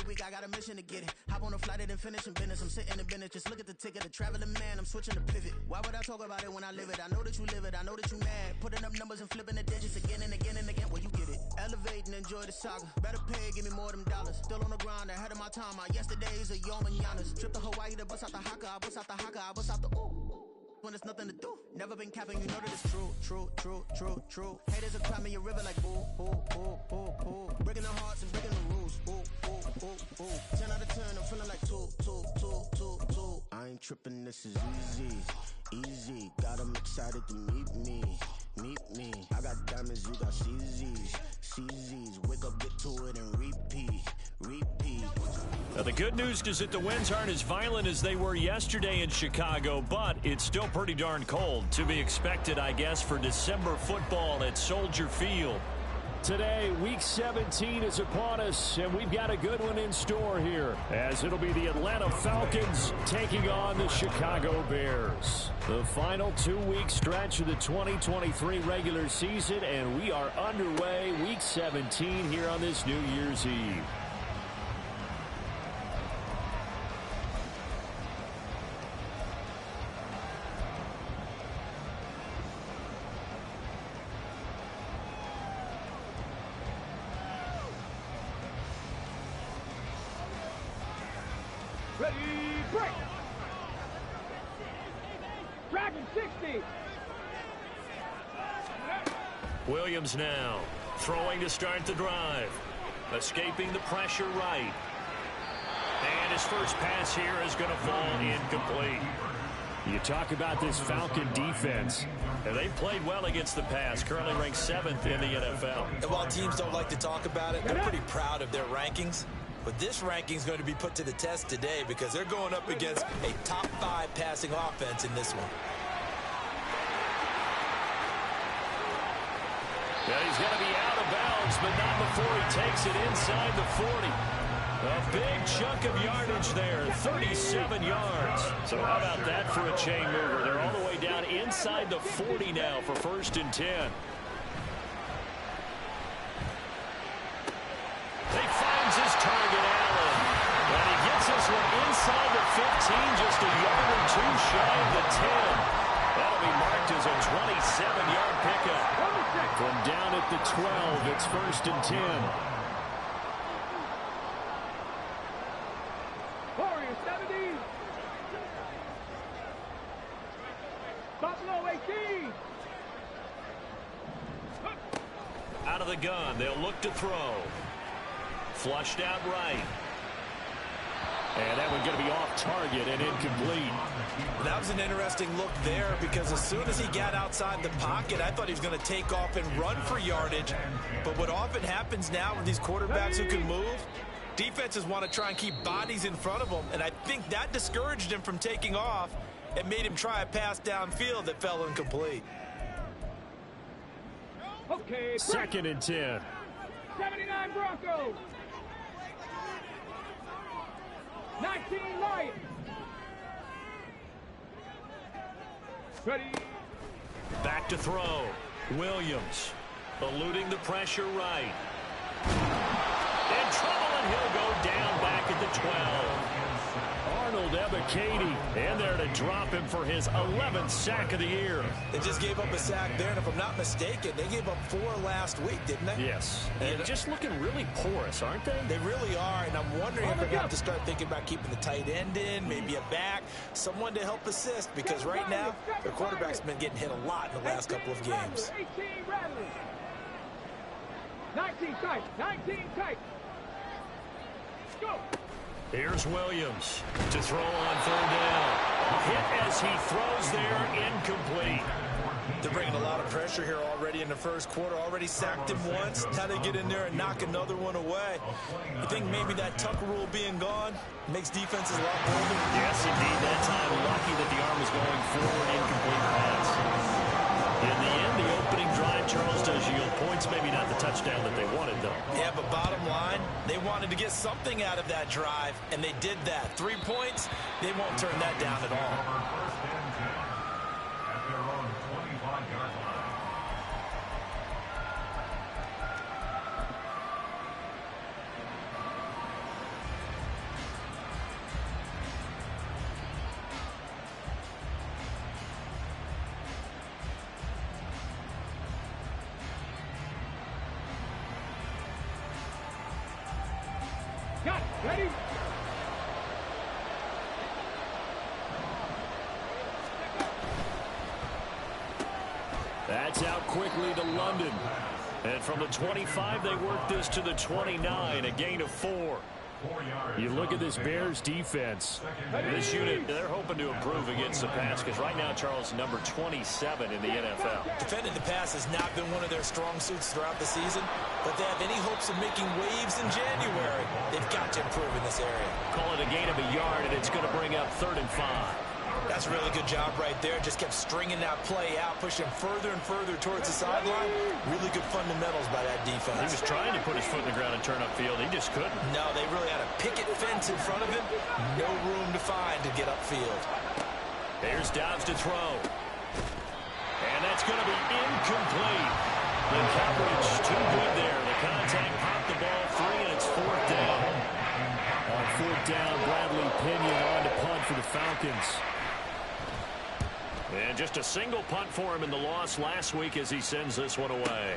every week I got a mission to get it. Hop on a flight and then finish in business. I'm sitting in business, just look at the ticket. A traveling man, I'm switching to pivot. Why would I talk about it when I live it? I know that you live it, I know that you mad. Putting up numbers and flipping the digits again and again and again. Well, you get it. Elevate and enjoy the saga. Better pay, give me more of them dollars. Still on the grind, ahead of my time. My yesterdays are your mananas. Trip to Hawaii to bust out the haka. I bust out the haka, I bust out the ooh. When there's nothing to do. Never been capping, you know that it's true, true, true, true, true. Haters are climbing your river like boo, boo, boo, boo, boo. Breaking the hearts and breaking the rules. Boo, boo, boo, boo. 10 out of 10, I'm feeling like 2, 2, 2, 2, 2. I ain't tripping, this is easy, easy. Got 'em excited to meet me, meet me. I got diamonds, you got CZs, CZs. Wake up, get to it and repeat, repeat. Now, the good news is that the winds aren't as violent as they were yesterday in Chicago, but it's still pretty darn cold. To be expected, I guess, for December football at Soldier Field. Today, Week 17 is upon us, and we've got a good one in store here, as it'll be the Atlanta Falcons taking on the Chicago Bears. The final 2-week stretch of the 2023 regular season, and we are underway Week 17 here on this New Year's Eve. Ready, break! Dragon 60! Williams now throwing to start the drive. Escaping the pressure right. And his first pass here is going to fall incomplete. You talk about this Falcon defense. And they played well against the pass, currently ranked 7th in the NFL. And while teams don't like to talk about it, they're pretty proud of their rankings. But this ranking is going to be put to the test today because they're going up against a top 5 passing offense in this one. Yeah, he's going to be out of bounds, but not before he takes it inside the 40. A big chunk of yardage there, 37 yards. So how about that for a chain mover? They're all the way down inside the 40 now for 1st and 10. He finds his target, Allen. And he gets this one inside the 15, just a yard or two shy of the 10. That'll be marked as a 27-yard pickup. From down at the 12, it's 1st and 10. Warriors 70! Buffalo 18! Out of the gun, they'll look to throw. Flushed out right. And that one's going to be off target and incomplete. That was an interesting look there because as soon as he got outside the pocket, I thought he was going to take off and run for yardage. But what often happens now with these quarterbacks who can move, defenses want to try and keep bodies in front of them. And I think that discouraged him from taking off and made him try a pass downfield that fell incomplete. Okay, 2nd and 10. 79 Broncos. 19 Lions. Ready. Back to throw. Williams eluding the pressure right. In trouble, and he'll go down back at the 12. Arnold Ebiketie in there to drop him for his 11th sack of the year. They just gave up a sack there, and if I'm not mistaken, they gave up 4 last week, didn't they? Yes. And just looking really porous, aren't they? They really are, and I'm wondering if they're going to have to start thinking about keeping the tight end in, maybe a back, someone to help assist, because right now, their quarterback's been getting hit a lot in the last couple of games. 18 Rattlers. 19 tight. 19 tight. Go. Here's Williams to throw on 3rd down. Hit as he throws there, incomplete. They're bringing a lot of pressure here already in the first quarter. Already sacked him once. Now they get in there and knock another one away. You think maybe that Tucker rule being gone makes defenses a lot bolder? Yes, indeed. That time, lucky that the arm was going forward, incomplete pass. In the end, the opening drive, Charles, does yield points. Maybe not the touchdown that they wanted, though. Yeah, but bottom line, they wanted to get something out of that drive, and they did that. 3 points, they won't turn that down at all. Ready? That's out quickly to London. And from the 25, they work this to the 29, a gain of 4. You look at this Bears defense. This unit, they're hoping to improve against the pass because right now, Charles, number 27 in the NFL. Defending the pass has not been one of their strong suits throughout the season, but they have any hopes of making waves in January. They've got to improve in this area. Call it a gain of a yard, and it's going to bring up 3rd and 5. That's a really good job right there. Just kept stringing that play out, pushing further and further towards the sideline. Really good fundamentals by that defense. He was trying to put his foot in the ground and turn upfield. He just couldn't. No, they really had a picket fence in front of him. No room to find to get upfield. Here's Dobbs to throw. And that's going to be incomplete. The coverage too good there. The contact popped the ball free, and it's 4th down. On 4th down, Bradley Pinion on to punt for the Falcons. And just a single punt for him in the loss last week as he sends this one away.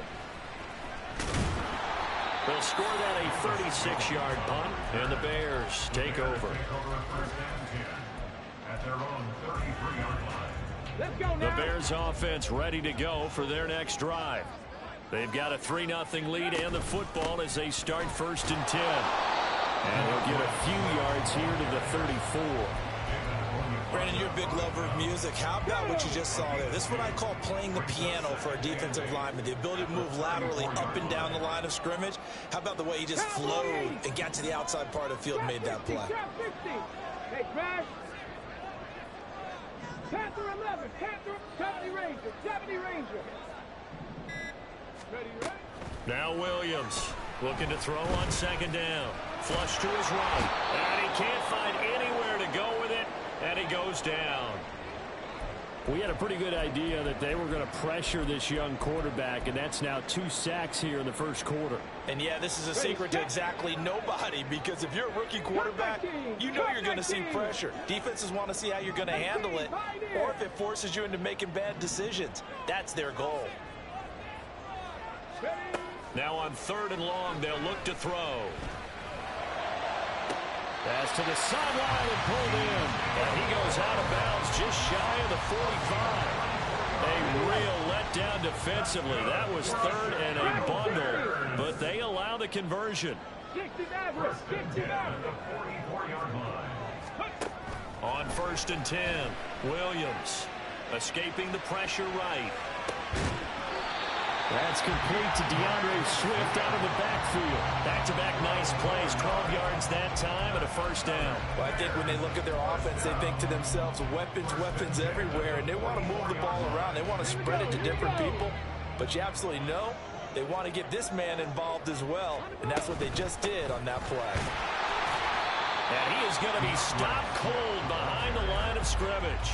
They'll score that a 36-yard punt, and the Bears take over. Let's go now. The Bears offense ready to go for their next drive. They've got a 3-0 lead and the football as they start 1st and 10. And they'll get a few yards here to the 34. Brandon, you're a big lover of music. How about what you just saw there? This is what I call playing the piano for a defensive lineman. The ability to move laterally up and down the line of scrimmage. How about the way he just flowed and got to the outside part of the field and made that play? Hey, Crash. Panther 11. Panther 70 Ranger. 70 Ranger. Ready, right? Now Williams looking to throw on 2nd down. Flush to his right. And he can't find anywhere to go with it. And he goes down. We had a pretty good idea that they were going to pressure this young quarterback, and that's now 2 sacks here in the 1st quarter. And, yeah, this is a secret to exactly nobody, because if you're a rookie quarterback, you know you're going to see pressure. Defenses want to see how you're going to handle it, or if it forces you into making bad decisions. That's their goal. Now on 3rd and long, they'll look to throw. Pass to the sideline and pulled in. And he goes out of bounds just shy of the 45. A real letdown defensively. That was 3rd and a bundle, but they allow the conversion. On 1st and 10, Williams escaping the pressure right. That's complete to DeAndre Swift out of the backfield. Back-to-back nice plays, 12 yards that time and a 1st down. Well, I think when they look at their offense, they think to themselves, weapons, weapons everywhere, and they want to move the ball around. They want to spread it to different people, but you absolutely know they want to get this man involved as well, and that's what they just did on that play. And he is going to be stopped cold behind the line of scrimmage.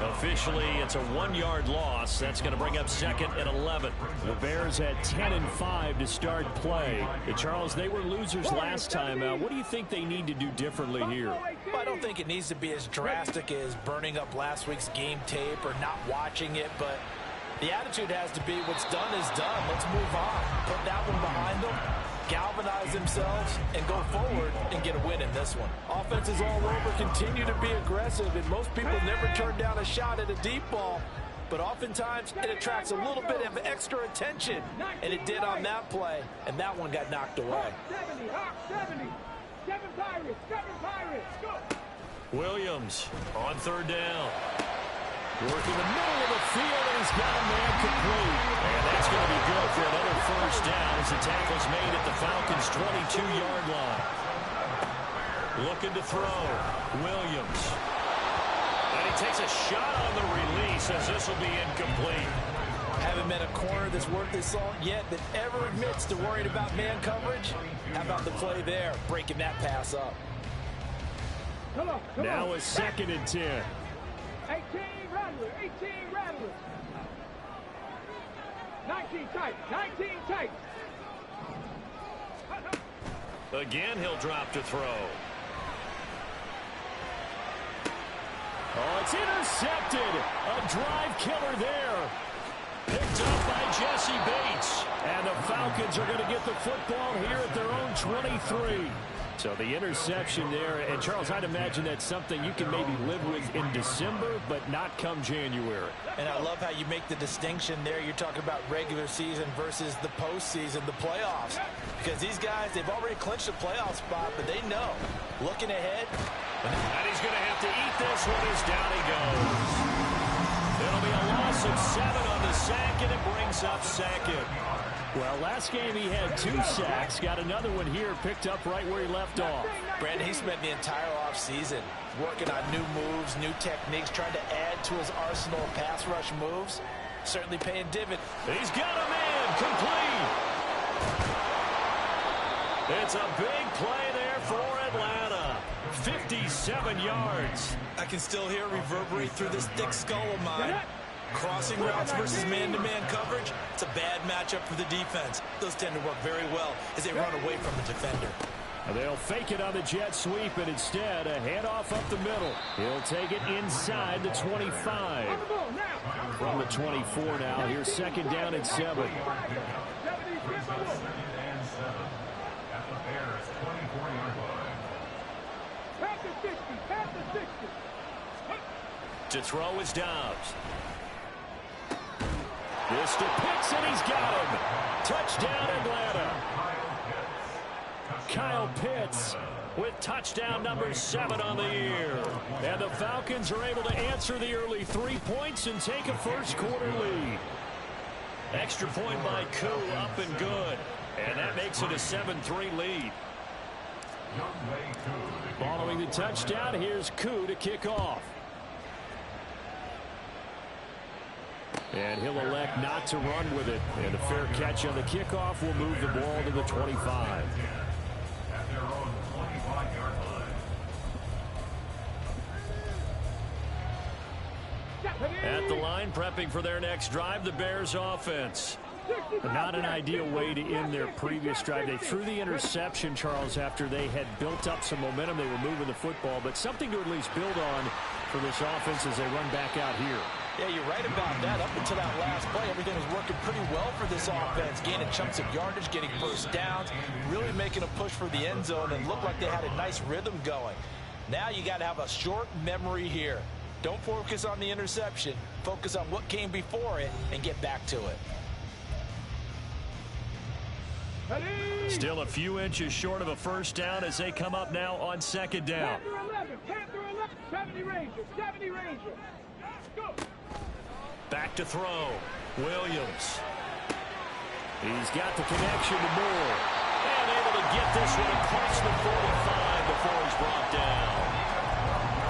Officially, it's a 1-yard loss. That's going to bring up 2nd and 11. The Bears had 10 and 5 to start play. Charles, they were losers last time out. What do you think they need to do differently here? Well, I don't think it needs to be as drastic as burning up last week's game tape or not watching it, but the attitude has to be what's done is done. Let's move on. Put that one behind them. Galvanize themselves and go forward and get a win in this one. Offenses all over continue to be aggressive, and most people never turn down a shot at a deep ball, but oftentimes it attracts a little bit of extra attention, and it did on that play, and that one got knocked away. 70, 7 Pirates, 7 Pirates, go! Williams on 3rd down. Working the middle of the field, and he's got a man complete. And that's going to be good for another 1st down as the tackle's made at the Falcons' 22-yard line. Looking to throw. Williams. And he takes a shot on the release as this will be incomplete. Haven't met a corner that's worth his salt yet that ever admits to worrying about man coverage. How about the play there, breaking that pass up? Now a 2nd and 10. 18 Rattler, 18 Rattler. 19 tight, 19 tight. Again, he'll drop to throw. Oh, it's intercepted. A drive killer there. Picked up by Jesse Bates. And the Falcons are going to get the football here at their own 23. So the interception there, and Charles, I'd imagine that's something you can maybe live with in December, but not come January. And I love how you make the distinction there. You're talking about regular season versus the postseason, the playoffs. Because these guys, they've already clinched a playoff spot, but they know, looking ahead. And he's going to have to eat this one as down he goes. It'll be a loss of 7 on the sack, and it brings up second. Well, last game he had 2 sacks. Got another one here, picked up right where he left off. Brandon, he spent the entire offseason working on new moves, new techniques, trying to add to his arsenal of pass rush moves. Certainly paying dividends. He's got a man complete. It's a big play there for Atlanta. 57 yards. I can still hear it reverberate through this thick skull of mine. Crossing routes versus man-to-man coverage, it's a bad matchup for the defense. Those tend to work very well as they run away from the defender. They'll fake it on the jet sweep, and instead a handoff up the middle. He'll take it inside the 25. From the 24 now, here's second down and 7. To throw is Dobbs. This to Pitts, and he's got him. Touchdown, Atlanta. Kyle Pitts with touchdown number 7 on the year. And the Falcons are able to answer the early 3 points and take a first-quarter lead. Extra point by Koo, up and good. And that makes it a 7-3 lead. Following the touchdown, here's Koo to kick off. And he'll elect not to run with it. And a fair catch on the kickoff will move the ball to the 25. At the line, prepping for their next drive, the Bears offense. Not an ideal way to end their previous drive. They threw the interception, Charles, after they had built up some momentum. They were moving the football, but something to at least build on for this offense as they run back out here. Yeah, you're right about that. Up until that last play, everything was working pretty well for this offense. Gaining chunks of yardage, getting first downs, really making a push for the end zone, and looked like they had a nice rhythm going. Now you got to have a short memory here. Don't focus on the interception. Focus on what came before it and get back to it. Still a few inches short of a first down as they come up now on second down. 70 Rangers, 70 Rangers. Go. Back to throw. Williams. He's got the connection to Moore. And able to get this one across the 45 before he's brought down.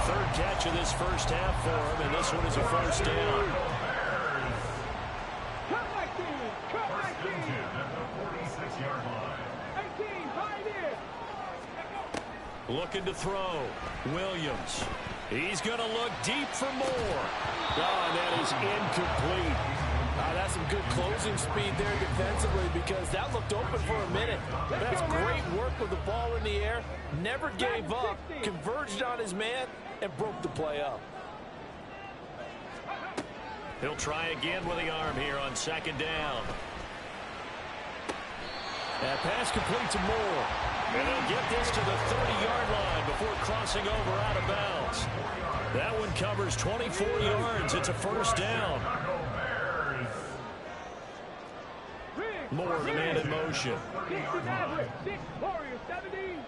Third catch of this first half for him, and this one is a first down. Cut my team. Cut my team. 18, pioneer. Looking to throw. Williams. He's going to look deep for more. Oh, and that is incomplete. That's some good closing speed there defensively because that looked open for a minute. That's great work with the ball in the air. Never gave up. Converged on his man and broke the play up. He'll try again with the arm here on second down. That pass complete to Moore. And he'll get this to the 30-yard line before crossing over out of bounds. That one covers 24 yards. It's a first down. Moore, the man in motion. 60 Maverick, 6 Warriors, 70.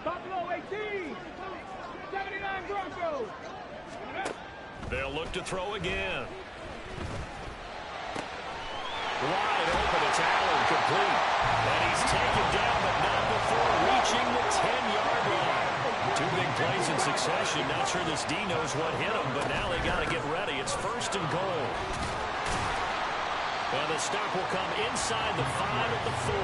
Buffalo 18. 79 Broncos. They'll look to throw again. Wide open, it's Allen, complete. And he's taken down, but not before reaching the 10-yard line. 2 big plays in succession. Not sure this D knows what hit him, but now they got to get ready. It's first and goal. And the stop will come inside the 5 at the 4.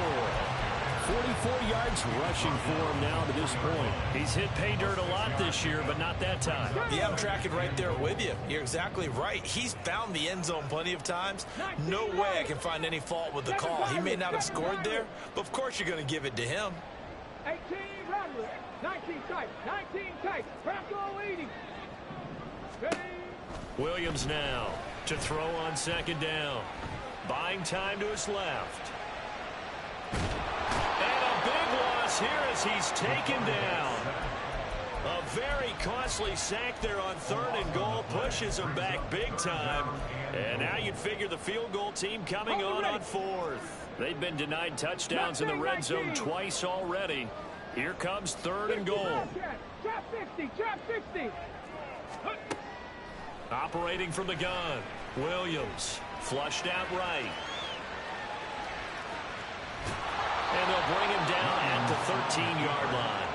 44 yards rushing for him now to this point. He's hit pay dirt a lot this year, but not that time. Yeah, I'm tracking right there with you. You're exactly right. He's found the end zone plenty of times. No way I can find any fault with the call. He may not have scored there, but of course you're going to give it to him. 18 Rattler, 19 tight, 19 tight, Bronco 80. Ready. Williams now to throw on second down. Buying time to his left. And a big loss loss here as he's taken down. A very costly sack there on 3rd and goal. Pushes him back big time. And now you'd figure the field goal team coming on 4th. They've been denied touchdowns in the red zone twice already. Here comes 3rd and goal. Drop 50, drop 50. Operating from the gun. Williams flushed out right. And they'll bring him down at the 13-yard line.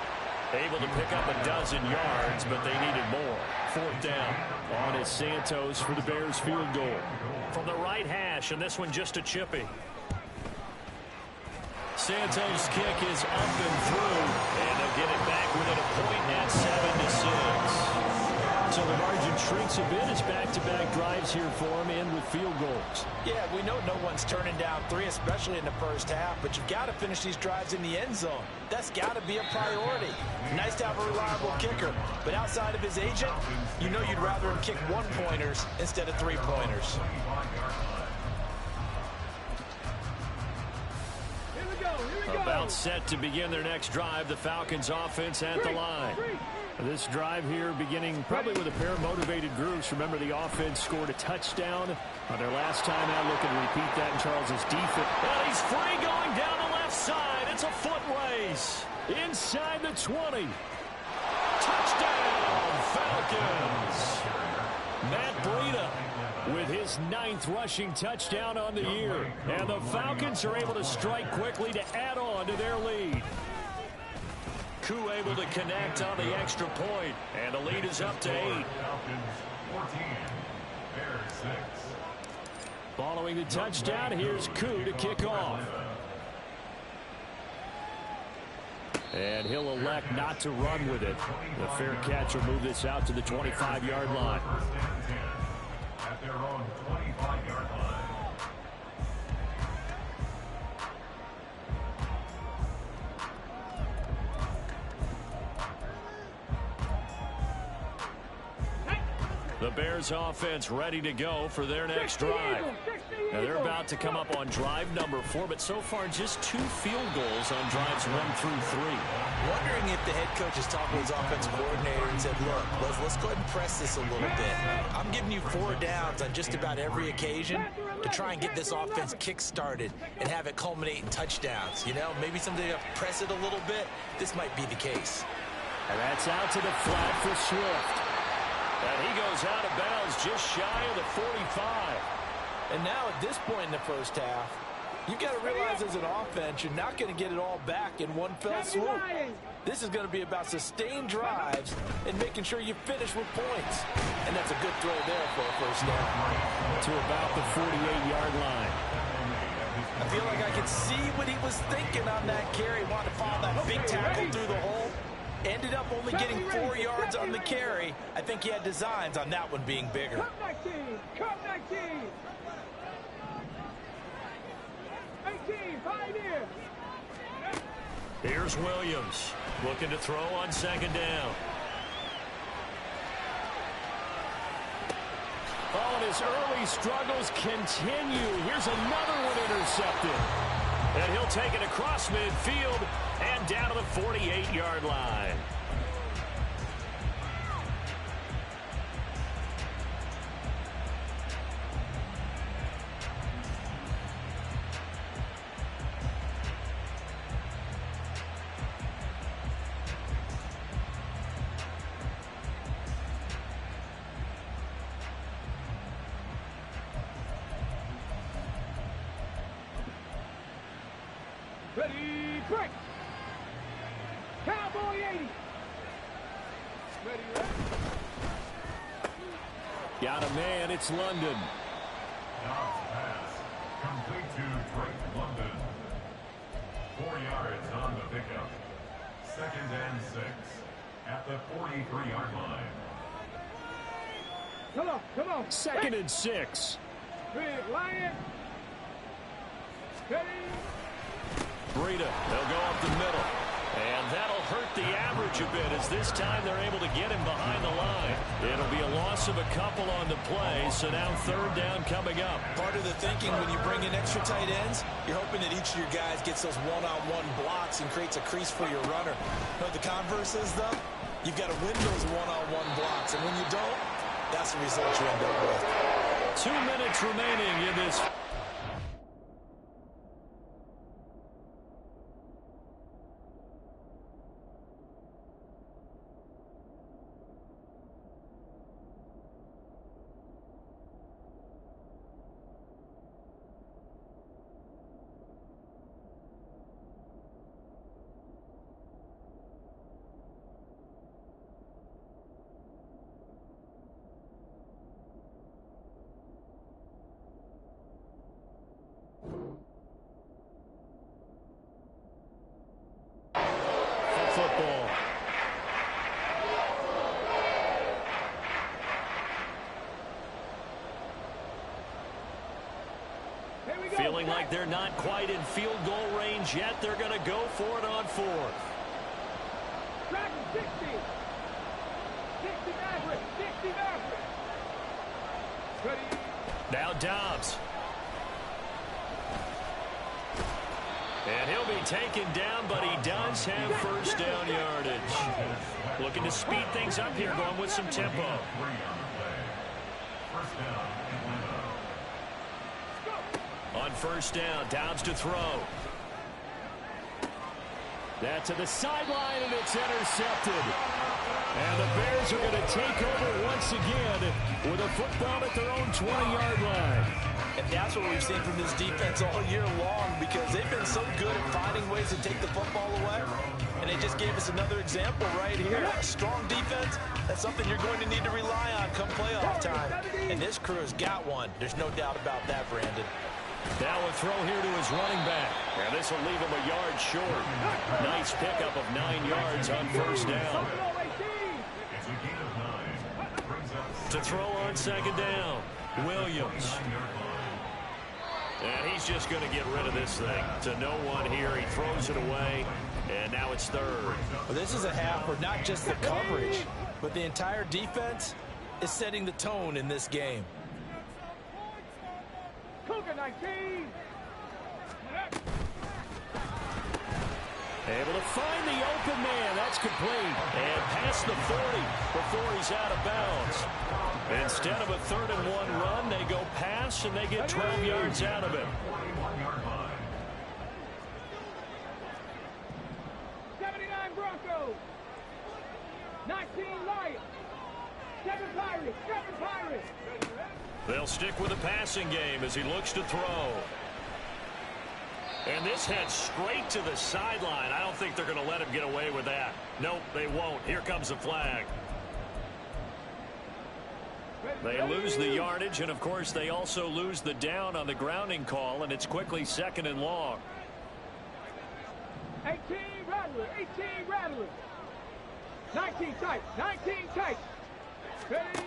Able to pick up a dozen yards, but they needed more. 4th down. On is Santos for the Bears field goal. From the right hash, and this one just a chippy. Santos' kick is up and through, and they'll get it back within a point at 7-6. So the margin shrinks a bit as back-to-back drives here for him and with field goals. Yeah, we know no one's turning down 3, especially in the first half, but you've got to finish these drives in the end zone. That's got to be a priority. Nice to have a reliable kicker, but outside of his agent, you know you'd rather him kick 1-pointers instead of 3-pointers. About set to begin their next drive, the Falcons offense at the line. This drive here beginning probably with a pair of motivated groups. Remember, the offense scored a touchdown on their last time out. Looking to repeat that in Charles's defense. Well, he's free going down the left side. It's a foot race. Inside the 20. Touchdown, Falcons. Matt Breida with his 9th rushing touchdown on the year. And the Falcons are able to strike quickly to add on to their lead. Koo able to connect on the extra point, and the lead is up to 8. Following the touchdown, here's Koo to kick off. And he'll elect not to run with it. The fair catch will move this out to the 25-yard line. At their own 25-yard line. The Bears offense ready to go for their next drive. Now they're about to come up on drive number 4, but so far just 2 field goals on drives 1 through 3. Wondering if the head coach has talked with his offensive coordinator and said, look, let's go ahead and press this a little bit. I'm giving you 4 downs on just about every occasion to try and get this offense kick-started and have it culminate in touchdowns. You know, maybe someday to press it a little bit. This might be the case. And that's out to the flat for Swift. And he goes out of bounds just shy of the 45. And now at this point in the first half, you've got to realize as an offense, you're not going to get it all back in one fell swoop. This is going to be about sustained drives and making sure you finish with points. And that's a good throw there for a first down. To about the 48-yard line. I feel like I can see what he was thinking on that carry. Wanted to follow that big tackle through the hole. Ended up only getting 4 yards on the carry. I think he had designs on that one being bigger. Come back, team. Come back, team. 18, pioneer. Here's Williams looking to throw on 2nd down. Oh, and his early struggles continue. Here's another one intercepted. And he'll take it across midfield and down to the 48-yard line. Ready, break. Cowboy 80. Ready, ready. Got a man, it's London. Dobbs pass. Complete to Drake London. 4 yards on the pickup. 2nd and 6. At the 43-yard line. Come on, come on. 2nd and 6. Big Lion. Ready. Breida, they'll go up the middle. And that'll hurt the average a bit as this time they're able to get him behind the line. It'll be a loss of a couple on the play, so now third down coming up. Part of the thinking when you bring in extra tight ends, you're hoping that each of your guys gets those one-on-one blocks and creates a crease for your runner. But the converse is, though, you've got to win those one-on-one blocks. And when you don't, that's the result you end up with. 2 minutes remaining in this. Football. Feeling like they're not quite in field goal range yet. They're going to go for it on fourth. 60 Maverick. 60 Maverick. Now Dobbs. And he'll be taken down, but he does have first down yardage. Looking to speed things up here, going with some tempo. On first down, Dobbs to throw. That to the sideline, and it's intercepted. And the Bears are going to take over once again with a football at their own 20-yard line. And that's what we've seen from this defense all year long, because they've been so good at finding ways to take the football away. And they just gave us another example right here. A strong defense, that's something you're going to need to rely on come playoff time. And this crew has got one. There's no doubt about that, Brandon. Now a throw here to his running back. And this will leave him a yard short. Nice pickup of 9 yards on first down. To throw on second down, Williams. And he's just going to get rid of this thing to no one here. He throws it away, and now it's third. Well, this is a half where not just the coverage, but the entire defense is setting the tone in this game. Cougar 19. Able to find the open man. That's complete. And past the 40 before he's out of bounds. Instead of a 3rd-and-1 run, they go pass, and they get 12 yards out of it. 79 Broncos. 19 Lions. 7 Pirates. 7 Pirates. They'll stick with the passing game as he looks to throw. And this heads straight to the sideline. I don't think they're going to let him get away with that. Nope, they won't. Here comes the flag. They lose the yardage, and, of course, they also lose the down on the grounding call, and it's quickly 2nd and long. 18 Rattler. 18 Rattler. 19 tight. 19 tight. Ready.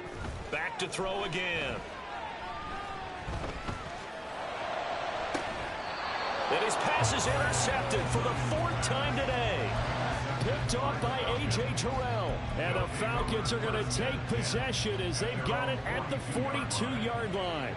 Back to throw again. And his pass is intercepted for the 4th time today. Picked off by A.J. Terrell. And the Falcons are going to take possession as they've got it at the 42-yard line.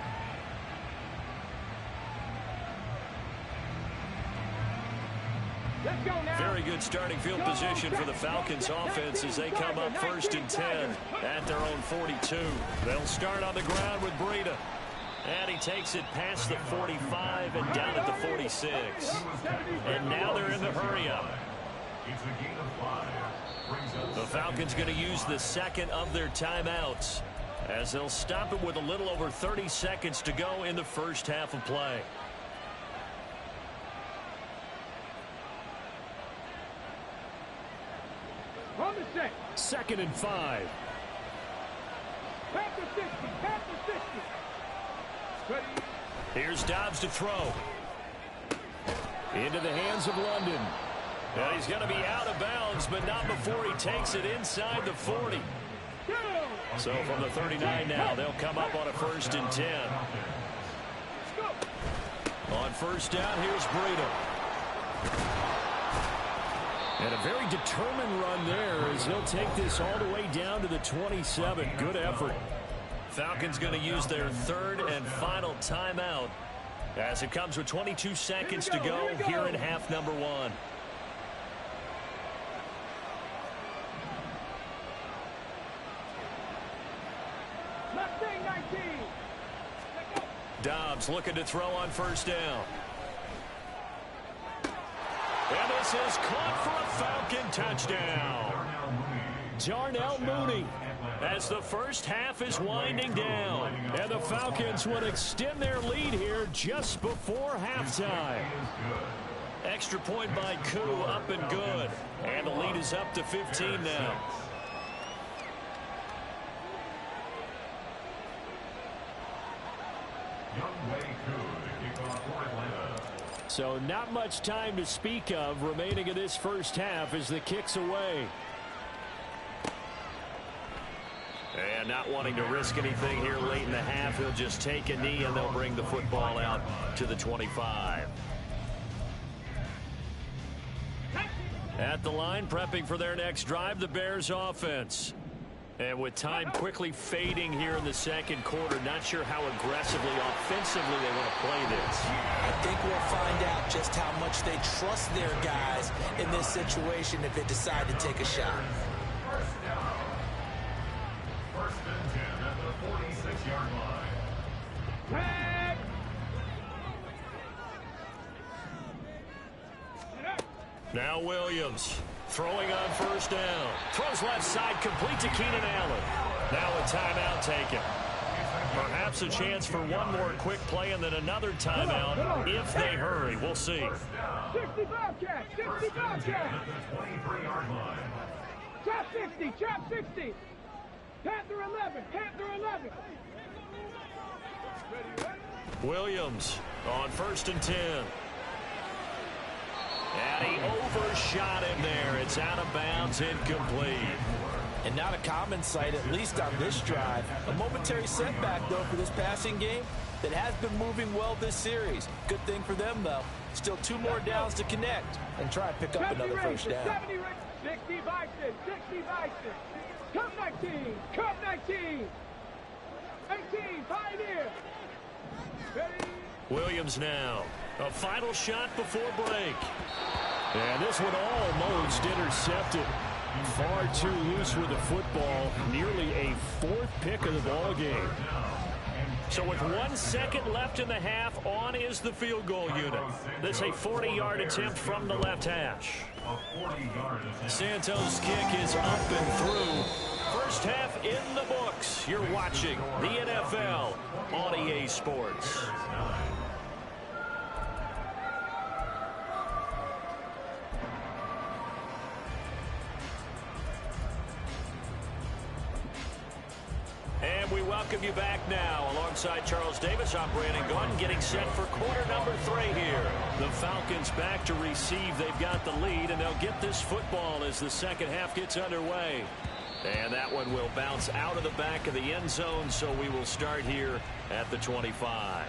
Let's go now. Very good starting field position for the Falcons offense as they come up 1st and 10 at their own 42. They'll start on the ground with Breida. And he takes it past the 45 and down at the 46. And now they're in the hurry-up. The Falcons going to use the 2nd of their timeouts as they'll stop it with a little over 30 seconds to go in the first half of play. On the set. 2nd and 5. Past the 60. Past the 60. Ready. Here's Dobbs to throw. Into the hands of London. And he's going to be out of bounds, but not before he takes it inside the 40. So from the 39 now, they'll come up on a 1st and 10. On first down, here's Breida. And a very determined run there as he'll take this all the way down to the 27. Good effort. Falcons going to use their third and final timeout as it comes with 22 seconds to go here in half number one. Dobbs looking to throw on first down. And this is caught for a Falcon touchdown. Darnell Mooney. As the first half is winding down. And the Falcons would extend their lead here just before halftime. Extra point by Koo, up and good. And the lead is up to 15 now. So not much time to speak of remaining in this first half as the kick's away. And not wanting to risk anything here late in the half, he'll just take a knee and they'll bring the football out to the 25. At the line, prepping for their next drive, the Bears offense. And with time quickly fading here in the second quarter, not sure how aggressively, offensively they want to play this. I think we'll find out just how much they trust their guys in this situation if they decide to take a shot. First and 10 at the 46-yard line. Now Williams throwing on first down. Throws left side, complete to Keenan Allen. Now a timeout taken. Perhaps a chance for one more quick play and then another timeout if they hurry. We'll see. 60 Bobcats, 60 Bobcats. Chop 60, chop 60. Panther 11, Panther 11. Williams on first and 10. And he overshot him there. It's out of bounds, incomplete. And not a common sight, at least on this drive. A momentary setback, though, for this passing game that has been moving well this series. Good thing for them, though. Still 2 more downs to connect and try and pick up another first down. 60 Bison, 60 Bison. Come 19, come 19. 18, Pioneer. Ready? Williams now. A final shot before break. And this one almost intercepted. Far too loose with the football. Nearly a 4th pick of the ball game. So with 1 second left in the half, on is the field goal unit. This a 40-yard attempt from the left hash. Santos' kick is up and through. First half in the books. You're watching the NFL on EA Sports. And we welcome you back now. Alongside Charles Davis, I'm Brandon Gordon, getting set for quarter number 3 here. The Falcons back to receive. They've got the lead, and they'll get this football as the second half gets underway. And that one will bounce out of the back of the end zone, so we will start here at the 25.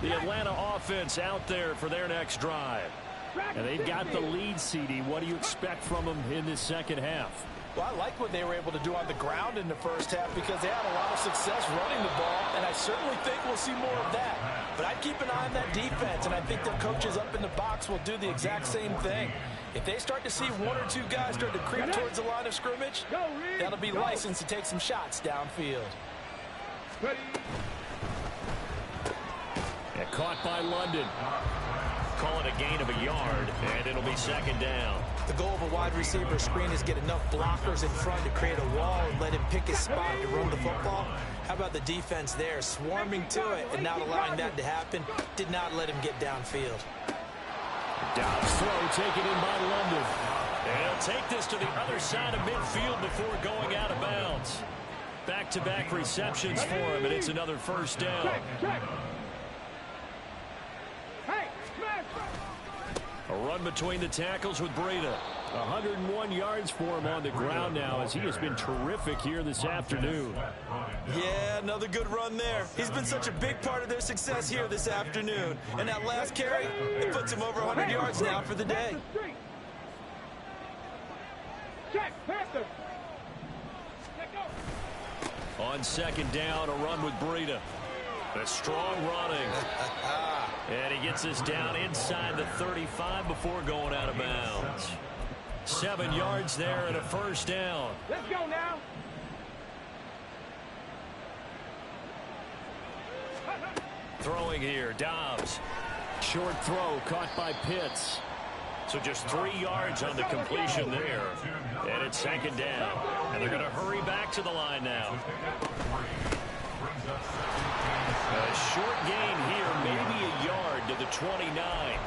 The Atlanta offense out there for their next drive. And they've got the lead, CD. What do you expect from them in this second half? Well, I like what they were able to do on the ground in the first half because they had a lot of success running the ball, and I certainly think we'll see more of that. But I'd keep an eye on that defense, and I think their coaches up in the box will do the exact same thing. If they start to see 1 or 2 guys start to creep towards the line of scrimmage, that'll be licensed to take some shots downfield. And caught by London. Call it a gain of a yard, and it'll be second down. The goal of a wide receiver screen is get enough blockers in front to create a wall and let him pick his spot to run the football. How about the defense there, swarming to it and not allowing that to happen? Did not let him get downfield. Dobbs throw taken in by London. And he'll take this to the other side of midfield before going out of bounds. Back-to-back receptions for him, and it's another first down. A A run between the tackles with Breida. 101 yards for him on the ground now as he has been terrific here this afternoon. Yeah, another good run there. He's been such a big part of their success here this afternoon. And that last carry, it puts him over 100 yards now for the day. Check, Panther. On second down, a run with Breida. A strong running. And he gets us down inside the 35 before going out of bounds. 7 yards there and a first down. Let's go now. Throwing here, Dobbs. Short throw caught by Pitts. So just 3 yards on the completion there. And it's second down. And they're going to hurry back to the line now. A short gain here, maybe a yard to the 29.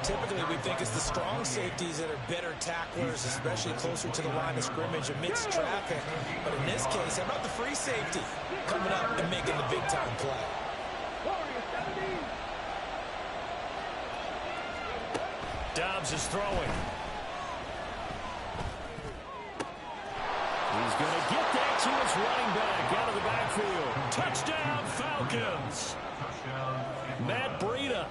Typically, we think it's the strong safeties that are better tacklers, especially closer to the line of scrimmage amidst traffic. But in this case, how about the free safety coming up and making the big-time play? Dobbs is throwing. He's going to get that to his running back out of the backfield. Touchdown, Falcons. Matt Breida.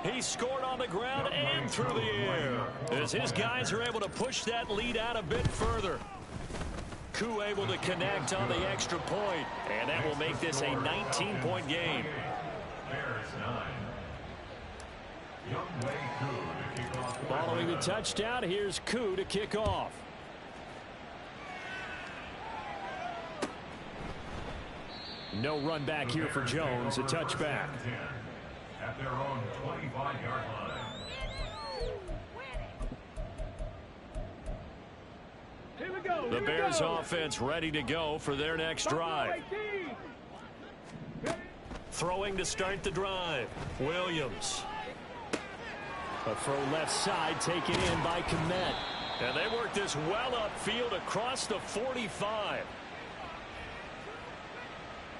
He scored on the ground and through the air as his guys are able to push that lead out a bit further. Koo able to connect on the extra point, and that will make this a 19-point game. Following the touchdown, here's Koo to kick off. No run back here for Jones, a touchback. At their own 25-yard line. Here we go. The Bears offense ready to go for their next drive. Throwing to start the drive. Williams. A throw left side taken in by Kmet. And they work this well upfield across the 45.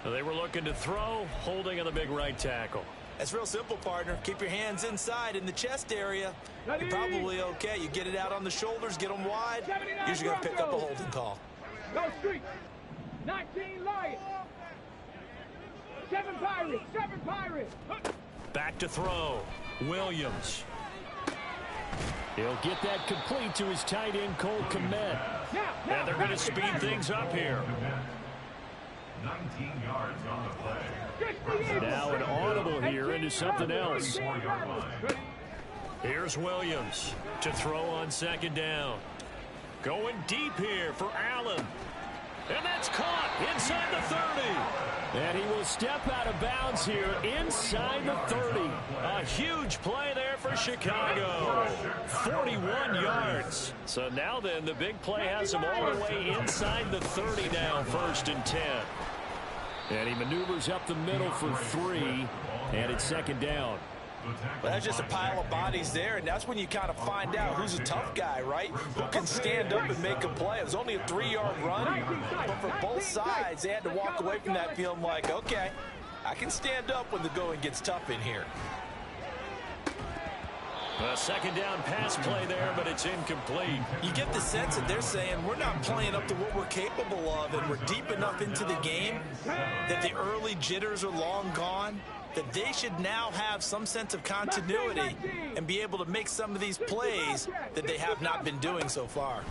They were looking to throw, holding on the big right tackle. That's real simple, partner. Keep your hands inside in the chest area. You're probably okay. You get it out on the shoulders, get them wide. Usually going to pick up a holding call. Go street. 19 Lions. 7 Pirates. 7 Pirates. Back to throw. Williams. He'll get that complete to his tight end, Cole Kmet. And they're going to speed things up here. 19 yards on the play. Now an audible here into something else. Here's Williams to throw on second down. Going deep here for Allen. And that's caught inside the 30. And he will step out of bounds here inside the 30. A huge play there for Chicago. 41 yards. So now then, the big play has him all the way inside the 30 now, 1st and 10. And he maneuvers up the middle for 3, and it's second down. But that's just a pile of bodies there, and that's when you kind of find out who's a tough guy, right? Who can stand up and make a play. It was only a 3-yard run, but for both sides, they had to walk away from that feeling like, okay, I can stand up when the going gets tough in here. A second down pass play there, but it's incomplete. You get the sense that they're saying we're not playing up to what we're capable of, and we're deep enough into the game that the early jitters are long gone, that they should now have some sense of continuity and be able to make some of these plays that they have not been doing so far.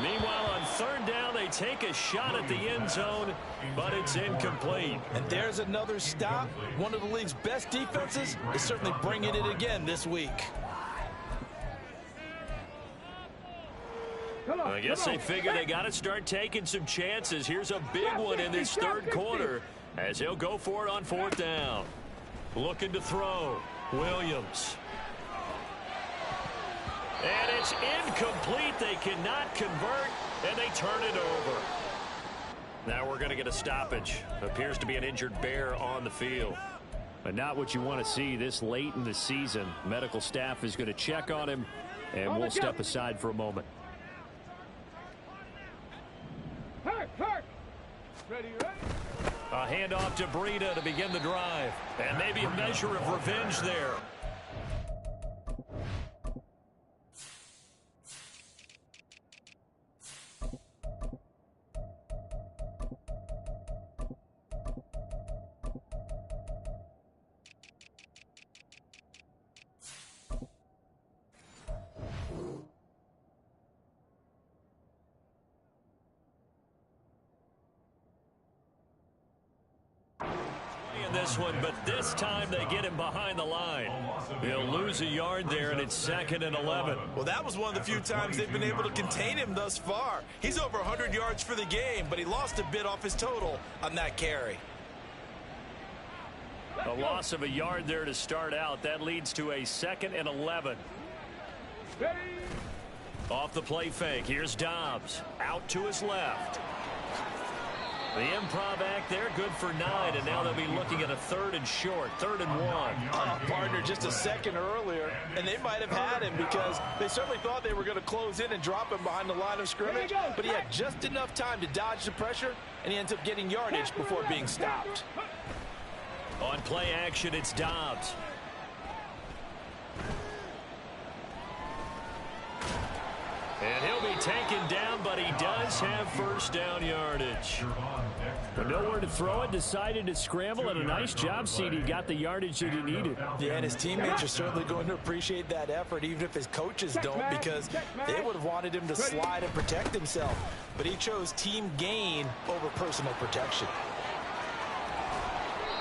Meanwhile, on third down, they take a shot at the end zone, but it's incomplete. And there's another stop. One of the league's best defenses is certainly bringing it again this week. I guess they figure they got to start taking some chances. Here's a big one in this third quarter as he'll go for it on 4th down. Looking to throw. Williams. And it's incomplete. They cannot convert, and they turn it over. Now we're going to get a stoppage. Appears to be an injured Bear on the field. But not what you want to see this late in the season. Medical staff is going to check on him, and we'll step aside for a moment. Hurt. Ready. A handoff to Breida to begin the drive. And maybe a measure of revenge there. This one, but this time they get him behind the line. He'll lose a yard there, and it's 2nd and 11. Well, that was one of the few times they've been able to contain him thus far. He's over 100 yards for the game, but he lost a bit off his total on that carry. A loss of a yard there to start out. That leads to a 2nd and 11. Off the play fake. Here's Dobbs. Out to his left. The improv act there, good for 9, and now they'll be looking at a 3rd and short, 3rd and 1. Partner, just a second earlier, and they might have had him because they certainly thought they were going to close in and drop him behind the line of scrimmage, but he had just enough time to dodge the pressure, and he ends up getting yardage before being stopped. On play action, it's Dobbs. And he'll be taken down, but he does have first down yardage. But nowhere to throw it, decided to scramble, and a nice job, CD. Got the yardage that he needed. Yeah, and his teammates are certainly going to appreciate that effort, even if his coaches don't, because they would have wanted him to slide and protect himself. But he chose team gain over personal protection.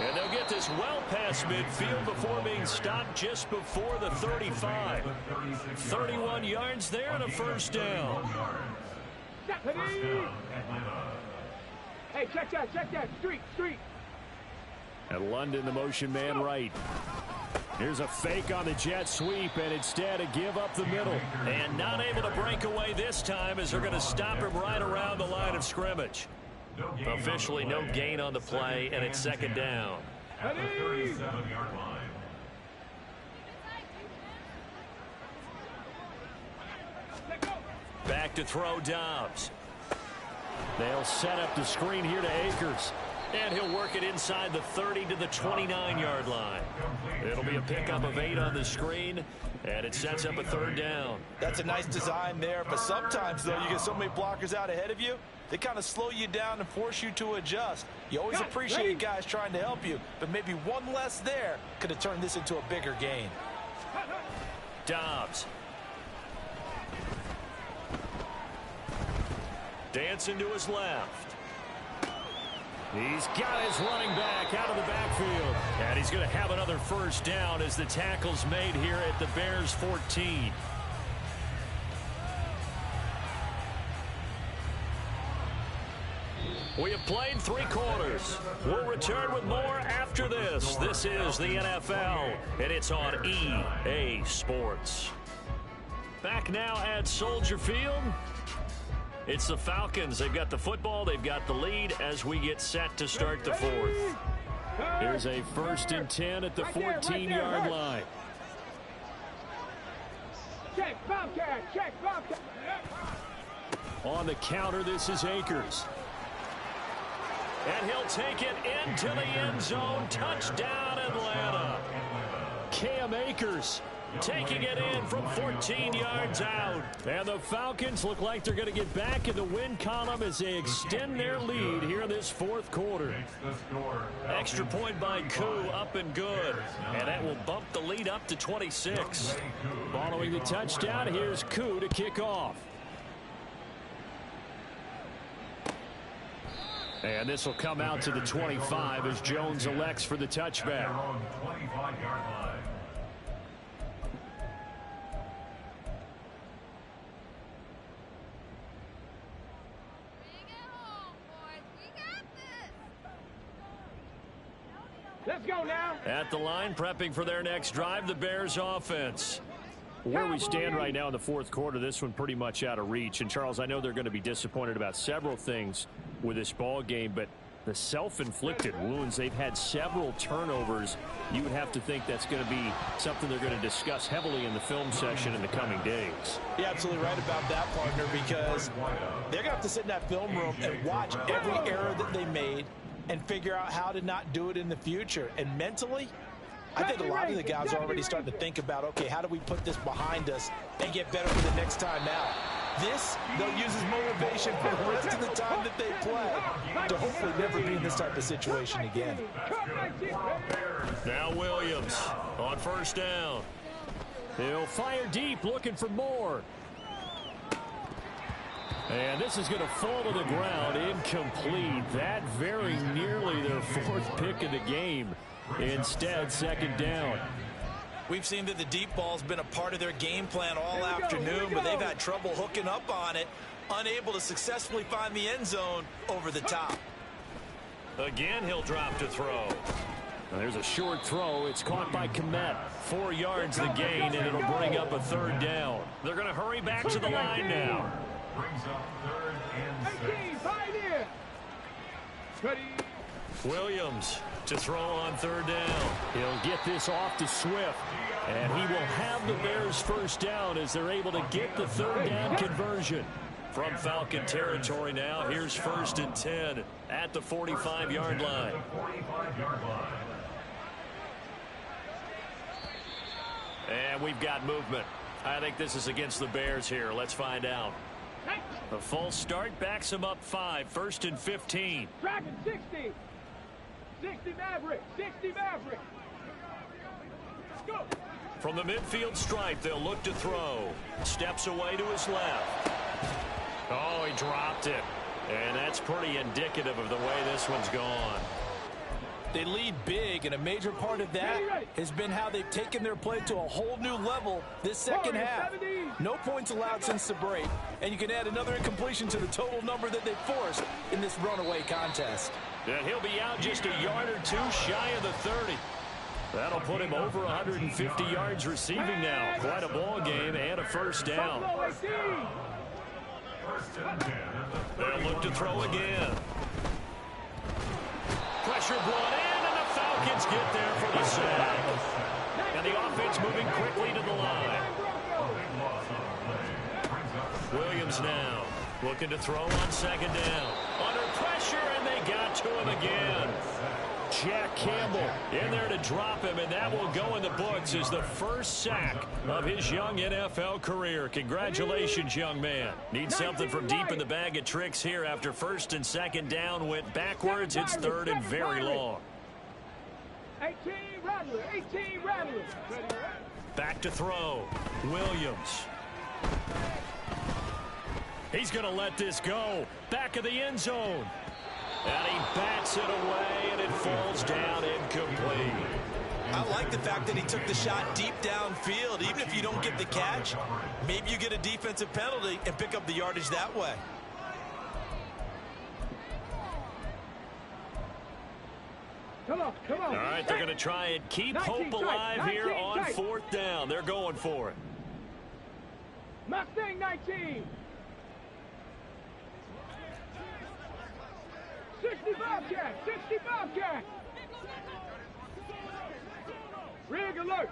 And they'll get this well past midfield before being stopped just before the 35. 31 yards there and a first down. Hey, check that. Street. And London, the motion man right. Here's a fake on the jet sweep, and instead a give up the middle. And not able to break away this time as they're going to stop him right around the line of scrimmage. Officially no gain on the play, and it's 2nd down. At the 37-yard line. Back to throw Dobbs. They'll set up the screen here to Akers. And he'll work it inside the 30 to the 29-yard line. It'll be a pickup of 8 on the screen, and it sets up a 3rd down. That's a nice design there, but sometimes, though, you get so many blockers out ahead of you, they kind of slow you down and force you to adjust. You always appreciate guys trying to help you, but maybe one less there could have turned this into a bigger gain. Dobbs. Dancing to his left. He's got his running back out of the backfield. And he's going to have another first down as the tackle's made here at the Bears 14. We have played 3 quarters. We'll return with more after this. This is the NFL, and it's on EA Sports. Back now at Soldier Field. It's the Falcons. They've got the football. They've got the lead as we get set to start the 4th. Here's a 1st and 10 at the 14-yard line. Check Bobcat. On the counter, this is Akers. And he'll take it into the end zone. Touchdown, Atlanta. Cam Akers taking it in from 14 yards out. And the Falcons look like they're going to get back in the win column as they extend their lead here in this 4th quarter. Extra point by Koo, up and good. And that will bump the lead up to 26. Following the touchdown, here's Koo to kick off. And this will come out to the 25 as Jones elects for the touchback. Let's go now. At the line, prepping for their next drive, the Bears offense. Where we stand right now in the 4th quarter, this one pretty much out of reach. And, Charles, I know they're going to be disappointed about several things with this ball game, but the self-inflicted wounds, they've had several turnovers. You would have to think that's going to be something they're going to discuss heavily in the film session in the coming days. You're absolutely right about that, partner, because they're going to have to sit in that film room and watch every error that they made, and figure out how to not do it in the future. And mentally, I think a lot of the guys are already starting to think about, okay, how do we put this behind us and get better for the next time out? This, they'll use as motivation for the rest of the time that they play to hopefully never be in this type of situation again. Now Williams on first down. He'll fire deep, looking for more. And this is going to fall to the ground, incomplete. That very nearly their fourth pick of the game. Instead, second down. We've seen that the deep ball's been a part of their game plan all afternoon, but they've had trouble hooking up on it, unable to successfully find the end zone over the top. Again, he'll drop to throw. There's a short throw. It's caught by Komet. 4 yards the gain, and it'll bring up a third down. They're going to hurry back to the line now. Brings up 3rd and 6. Williams to throw on third down. He'll get this off to Swift, and he will have the Bears first down as they're able to get the third down conversion. From Falcon territory now, here's 1st and 10 at the 45-yard line. And we've got movement. I think this is against the Bears here. Let's find out. A false start backs him up 5, 1st and 15. Dragon 60. 60 Maverick. 60 Maverick. Let's go. From the midfield stripe, they'll look to throw. Steps away to his left. Oh, he dropped it. And that's pretty indicative of the way this one's gone. They lead big, and a major part of that has been how they've taken their play to a whole new level this second half. No points allowed since the break, and you can add another incompletion to the total number that they've forced in this runaway contest. And he'll be out just a yard or two shy of the 30. That'll put him over 150 yards receiving now. Quite a ball game and a first down. They'll look to throw again. Pressure brought in, and the Falcons get there for the sack. And the offense moving quickly to the line. Williams now looking to throw on second down. Under pressure, and they got to him again. Jack Campbell in there to drop him, and that will go in the books as the first sack of his young NFL career. Congratulations, young man. Needs something from deep in the bag of tricks here after 1st and 2nd down went backwards. It's 3rd and very long. 18 Rattler. 18 Rattler. Back to throw. Williams. He's going to let this go. Back of the end zone. And he bats it away, and it falls down incomplete. I like the fact that he took the shot deep downfield. Even if you don't get the catch, maybe you get a defensive penalty and pick up the yardage that way. Come on. All right, they're going to try and keep hope alive here on 4th down. They're going for it. Mustang 19. 65 Jack. 65 Jack. Rig alert.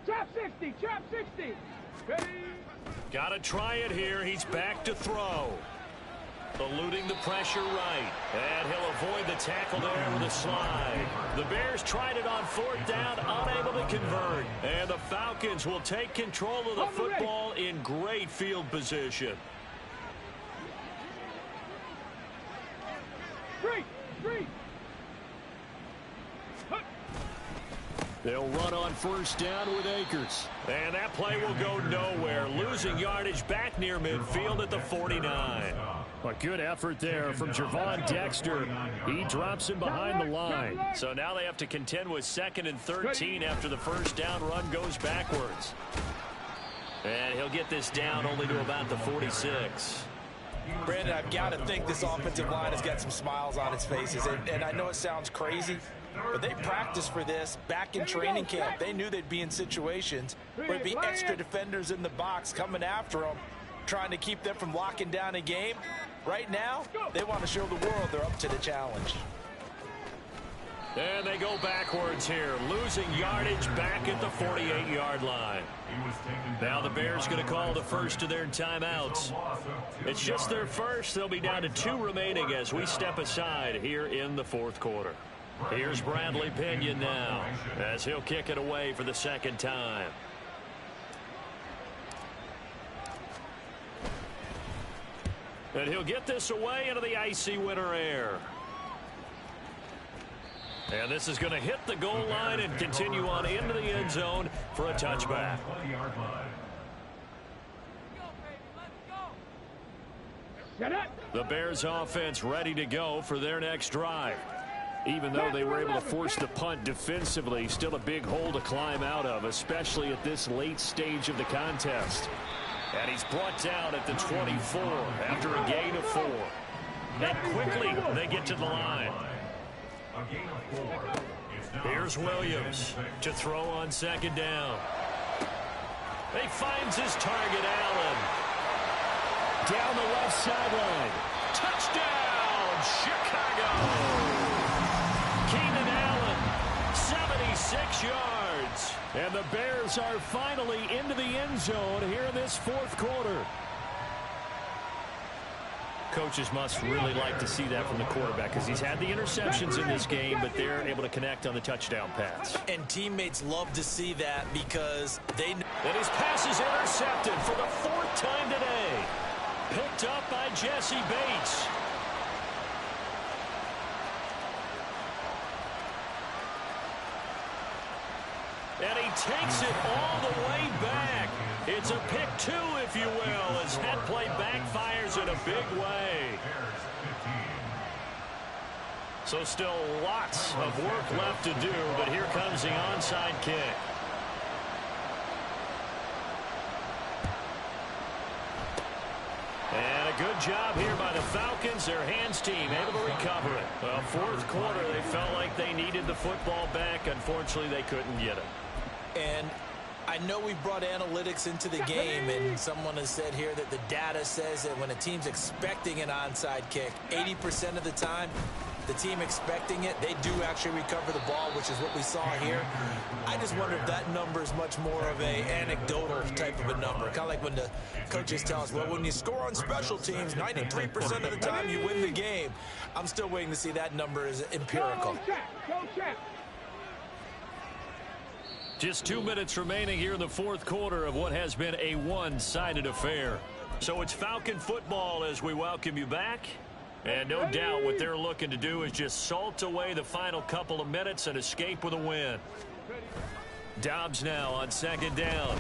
Trap 60. Trap 60. Ready. Got to try it here. He's back to throw. Eluding the pressure right. And he'll avoid the tackle there with a slide. The Bears tried it on 4th down, unable to convert. And the Falcons will take control of the football in great field position. Three. They'll run on 1st down with Akers. And that play will go nowhere. Losing yardage back near midfield at the 49. A good effort there from Javon Dexter. He drops him behind the line. So now they have to contend with 2nd and 13 after the 1st down run goes backwards. And he'll get this down only to about the 46. Brandon, I've got to think this offensive line has got some smiles on its faces. And I know it sounds crazy, but they practiced for this back in training camp. They knew they'd be in situations where there'd be extra defenders in the box coming after them, trying to keep them from locking down a game. Right now, they want to show the world they're up to the challenge. And they go backwards here, losing yardage back at the 48-yard line. Now the Bears going to call the first of their timeouts. It's just their first. They'll be down to 2 remaining as we step aside here in the fourth quarter. Here's Bradley Pinion now as he'll kick it away for the second time. And he'll get this away into the icy winter air. And this is going to hit the goal line and continue on into the end zone for a touchback. The Bears offense ready to go for their next drive. Even though they were able to force the punt defensively, still a big hole to climb out of, especially at this late stage of the contest. And he's brought down at the 24 after a gain of 4. And quickly they get to the line. Here's Williams to throw on second down. He finds his target, Allen. Down the left sideline. Touchdown, Chicago. Keenan Allen, 76 yards. And the Bears are finally into the end zone here in this fourth quarter. Coaches must really like to see that from the quarterback because he's had the interceptions in this game, but they're able to connect on the touchdown pass. And teammates love to see that because they... And his pass is intercepted for the 4th time today. Picked up by Jesse Bates. And he takes it all the way back. It's a pick 2, if you will, as that play backfires in a big way. So still lots of work left to do, but here comes the onside kick. And a good job here by the Falcons, their hands team, able to recover it. Well, fourth quarter, they felt like they needed the football back. Unfortunately, they couldn't get it. And I know we brought analytics into the game, and someone has said here that the data says that when a team's expecting an onside kick, 80% of the time, the team expecting it, they do actually recover the ball, which is what we saw here. I just wonder if that number is much more of a anecdotal type of a number. Kind of like when the coaches tell us, well, when you score on special teams, 93% of the time you win the game. I'm still waiting to see that number is empirical. Go check. Just 2 minutes remaining here in the fourth quarter of what has been a one-sided affair. So it's Falcon football as we welcome you back. And no doubt what they're looking to do is just salt away the final couple of minutes and escape with a win. Dobbs now on second down.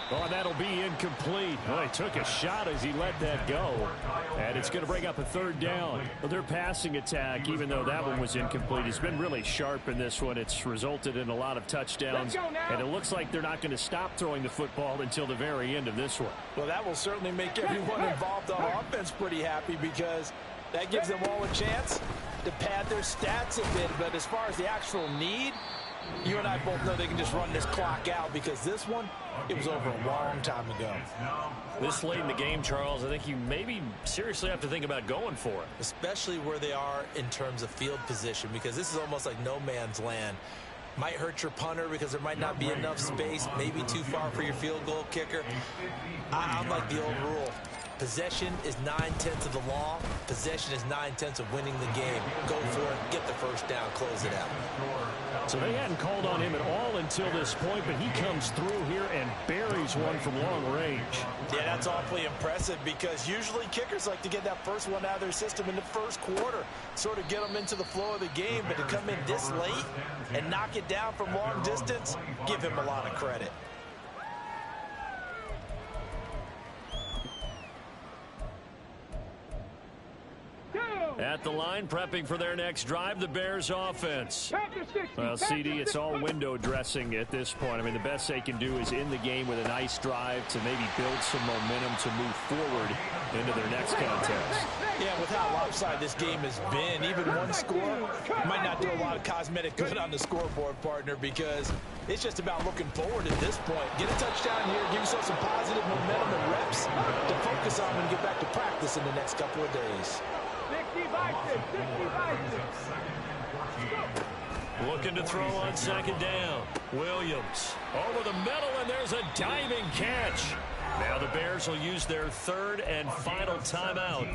Oh, that'll be incomplete. Oh, he took a shot as he let that go. And it's going to bring up a third down. Well, their passing attack, even though that one was incomplete, has been really sharp in this one. It's resulted in a lot of touchdowns. And it looks like they're not going to stop throwing the football until the very end of this one. Well, that will certainly make everyone involved on offense pretty happy because that gives them all a chance to pad their stats a bit. But as far as the actual need, you and I both know they can just run this clock out because this one, it was over a long time ago. This late in the game, Charles, I think you maybe seriously have to think about going for it. Especially where they are in terms of field position because this is almost like no man's land. Might hurt your punter because there might not be enough space, maybe too far for your field goal kicker. I'm like the old rule. Possession is 9/10 of the law. Possession is 9/10 of winning the game. Go for it, get the first down, close it out. So they hadn't called on him at all until this point, but he comes through here and buries one from long range. Yeah, that's awfully impressive because usually kickers like to get that first one out of their system in the first quarter, sort of get them into the flow of the game, but to come in this late and knock it down from long distance, give him a lot of credit. At the line, prepping for their next drive, the Bears offense. Well, CD, it's all window dressing at this point. I mean, the best they can do is in the game with a nice drive to maybe build some momentum to move forward into their next contest. Yeah, with how lopsided this game has been, even one score might not do a lot of cosmetic good on the scoreboard, partner, because it's just about looking forward at this point. Get a touchdown here, give yourself some positive momentum and reps to focus on when you get back to practice in the next couple of days. Looking to throw on second down. Williams over the middle, and there's a diving catch. Now the Bears will use their third and final timeout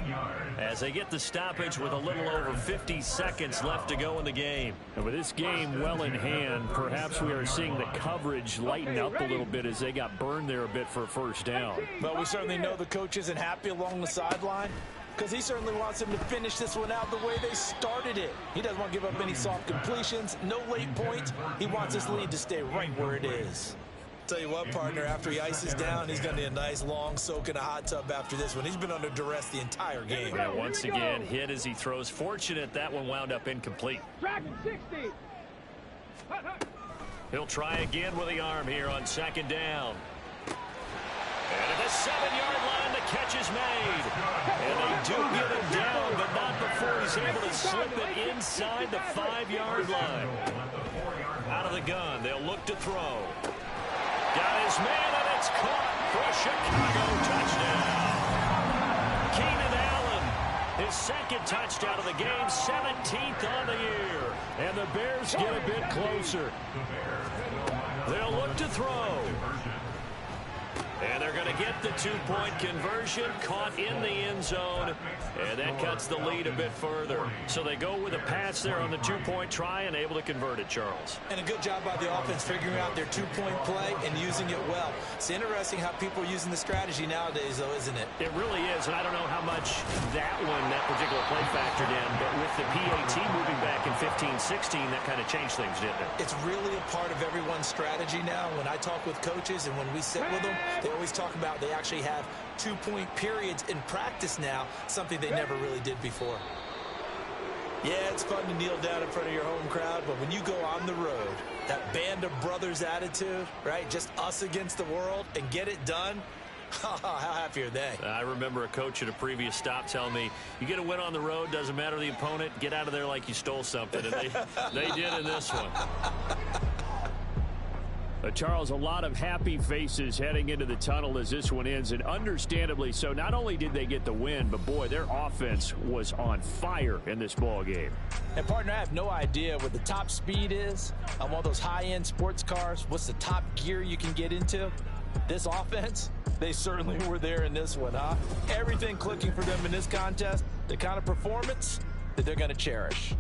as they get the stoppage with a little over 50 seconds left to go in the game. And with this game well in hand, perhaps we are seeing the coverage lighten up a little bit as they got burned there a bit for a first down. Well, we certainly know the coach isn't happy along the sideline because he certainly wants them to finish this one out the way they started it. He doesn't want to give up any soft completions, no late points. He wants this lead to stay right where it is. Tell you what, partner, after he ices down, he's going to need a nice long soak in a hot tub after this one. He's been under duress the entire game. Yeah, once again, hit as he throws. Fortunate that one wound up incomplete. Dragon 60. He'll try again with the arm here on second down. And at the 7-yard line, the catch is made. And they do get him down, but not before he's able to slip it inside the 5-yard line. Out of the gun, they'll look to throw. Got his man, and it's caught for a Chicago touchdown. Keenan Allen, his second touchdown of the game, 17th on the year. And the Bears get a bit closer. They'll look to throw. And they're going to get the two-point conversion, caught in the end zone, and that cuts the lead a bit further. So they go with a pass there on the two-point try and able to convert it, Charles. And a good job by the offense figuring out their two-point play and using it well. It's interesting how people are using the strategy nowadays, though, isn't it? It really is, and I don't know how much that particular play factored in, but with the PAT moving back in 15-16, that kind of changed things, didn't it? It's really a part of everyone's strategy now. When I talk with coaches and when we sit with them, they always talk about they actually have two-point periods in practice now, something they never really did before. Yeah, it's fun to kneel down in front of your home crowd, but when you go on the road, that band of brothers attitude, right, just us against the world, and get it done, how happy are they? I remember a coach at a previous stop telling me, you get a win on the road, doesn't matter the opponent, get out of there like you stole something, and they did in this one. Charles, a lot of happy faces heading into the tunnel as this one ends, and understandably so. Not only did they get the win, but boy, their offense was on fire in this ball game. And partner, I have no idea what the top speed is on one of those high-end sports cars. What's the top gear you can get into? This offense, they certainly were there in this one, huh? Everything clicking for them in this contest, the kind of performance that they're going to cherish.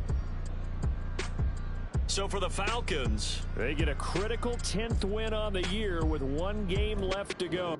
So for the Falcons, they get a critical 10th win on the year with one game left to go.